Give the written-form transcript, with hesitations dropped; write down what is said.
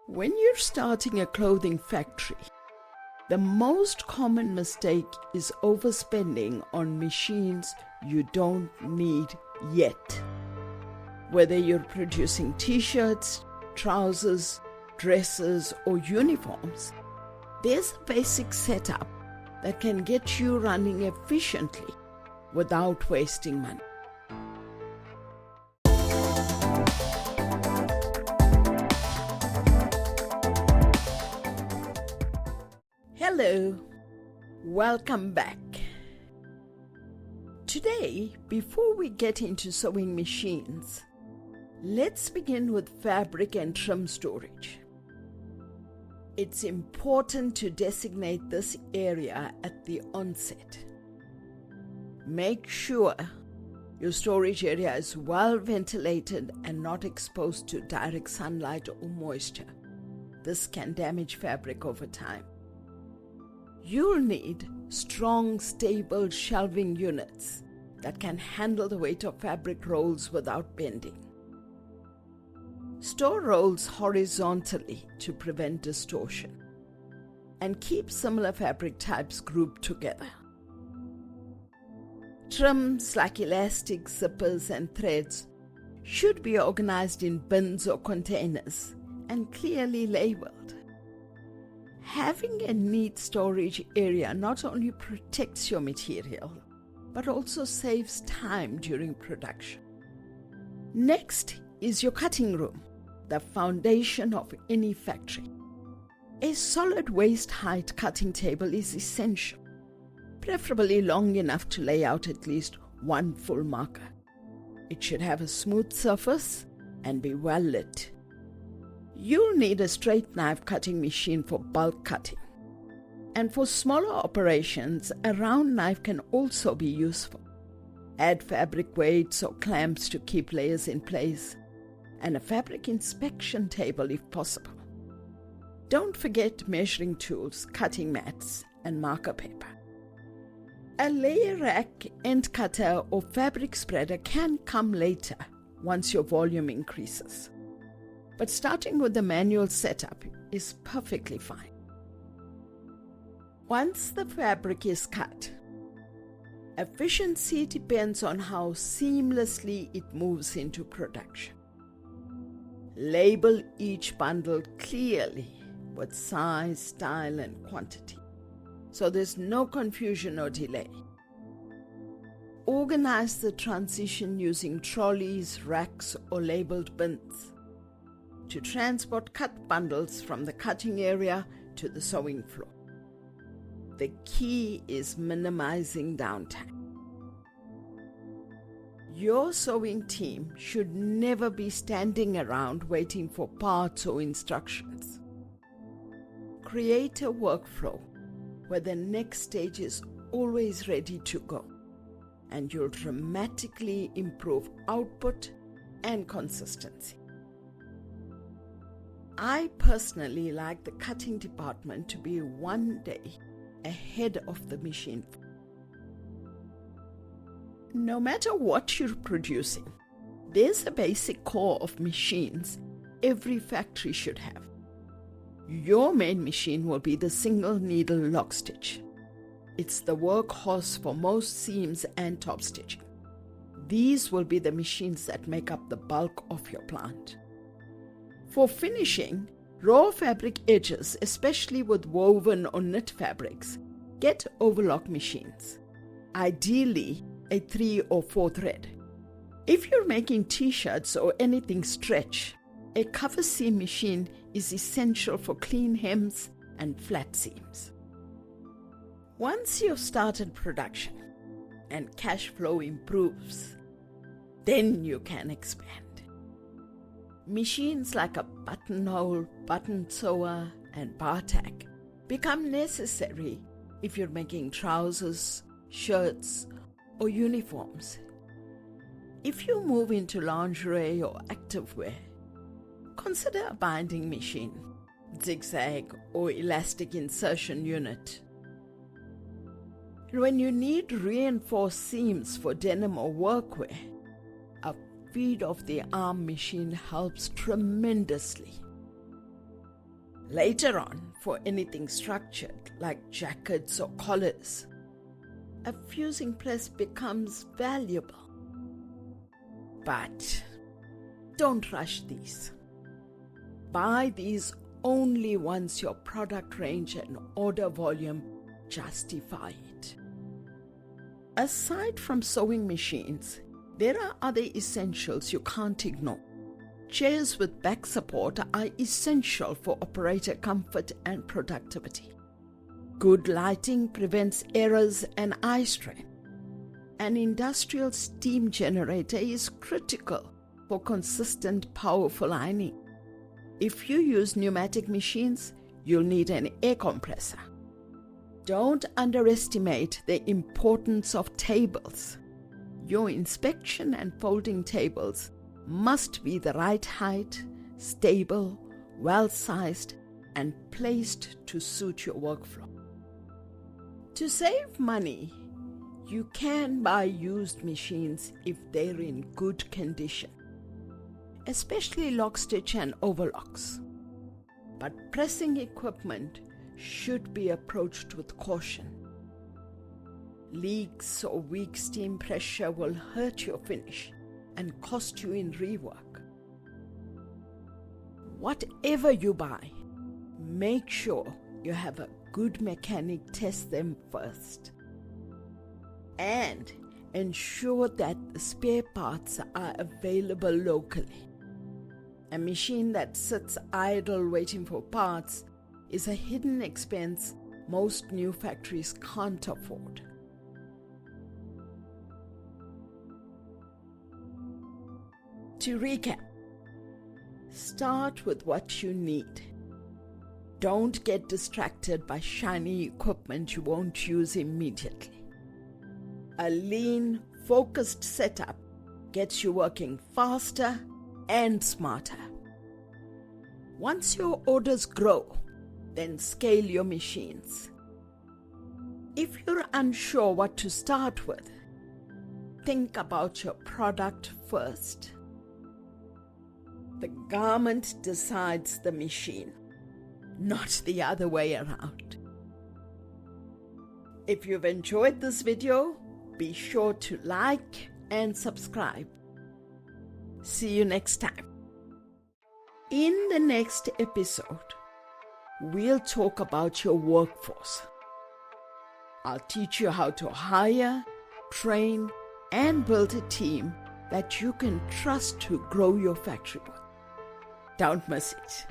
When you're starting a clothing factory, the most common mistake is overspending on machines you don't need yet. Whether you're producing t-shirts, trousers, dresses, or uniforms, there's a basic setup that can get you running efficiently without wasting money. Hello, welcome back. Today, before we get into sewing machines, let's begin with fabric and trim storage. It's important to designate this area at the onset. Make sure your storage area is well ventilated and not exposed to direct sunlight or moisture. This can damage fabric over time. You'll need strong, stable shelving units that can handle the weight of fabric rolls without bending. Store rolls horizontally to prevent distortion, and keep similar fabric types grouped together. Trims like elastics, zippers, and threads should be organized in bins or containers and clearly labeled. Having a neat storage area not only protects your material, but also saves time during production. Next is your cutting room, the foundation of any factory. A solid waist-height cutting table is essential, preferably long enough to lay out at least one full marker. It should have a smooth surface and be well lit. You'll need a straight knife cutting machine for bulk cutting. And for smaller operations, a round knife can also be useful. Add fabric weights or clamps to keep layers in place, and a fabric inspection table if possible. Don't forget measuring tools, cutting mats, and marker paper. A layer rack, end cutter, or fabric spreader can come later once your volume increases. But starting with the manual setup is perfectly fine. Once the fabric is cut, efficiency depends on how seamlessly it moves into production. Label each bundle clearly with size, style, and quantity, so there's no confusion or delay. Organize the transition using trolleys, racks, or labeled bins to transport cut bundles from the cutting area to the sewing floor. The key is minimizing downtime. Your sewing team should never be standing around waiting for parts or instructions. Create a workflow where the next stage is always ready to go, and you'll dramatically improve output and consistency. I personally like the cutting department to be one day ahead of the machine. No matter what you're producing, there's a basic core of machines every factory should have. Your main machine will be the single needle lock stitch. It's the workhorse for most seams and top stitching. These will be the machines that make up the bulk of your plant. For finishing, raw fabric edges, especially with woven or knit fabrics, get overlock machines, ideally a 3 or 4 thread. If you're making t-shirts or anything stretch, a cover seam machine is essential for clean hems and flat seams. Once you've started production and cash flow improves, then you can expand. Machines like a buttonhole, button sewer, and bar tack become necessary if you're making trousers, shirts, or uniforms. If you move into lingerie or activewear, consider a binding machine, zigzag, or elastic insertion unit. When you need reinforced seams for denim or workwear, a feed of the arm machine helps tremendously. Later on, for anything structured like jackets or collars, a fusing press becomes valuable. But don't rush these. Buy these only once your product range and order volume justify it. Aside from sewing machines, there are other essentials you can't ignore. Chairs with back support are essential for operator comfort and productivity. Good lighting prevents errors and eye strain. An industrial steam generator is critical for consistent, powerful ironing. If you use pneumatic machines, you'll need an air compressor. Don't underestimate the importance of tables. Your inspection and folding tables must be the right height, stable, well-sized, and placed to suit your workflow. To save money, you can buy used machines if they're in good condition, especially lock stitch and overlocks. But pressing equipment should be approached with caution. Leaks or weak steam pressure will hurt your finish and cost you in rework. Whatever you buy, make sure you have a good mechanic test them first. And ensure that the spare parts are available locally. A machine that sits idle waiting for parts is a hidden expense most new factories can't afford. To recap, start with what you need. Don't get distracted by shiny equipment you won't use immediately. A lean, focused setup gets you working faster and smarter. Once your orders grow, then scale your machines. If you're unsure what to start with, think about your product first. The garment decides the machine, not the other way around. If you've enjoyed this video, be sure to like and subscribe. See you next time. In the next episode, we'll talk about your workforce. I'll teach you how to hire, train, and build a team that you can trust to grow your factory with. Don't miss it.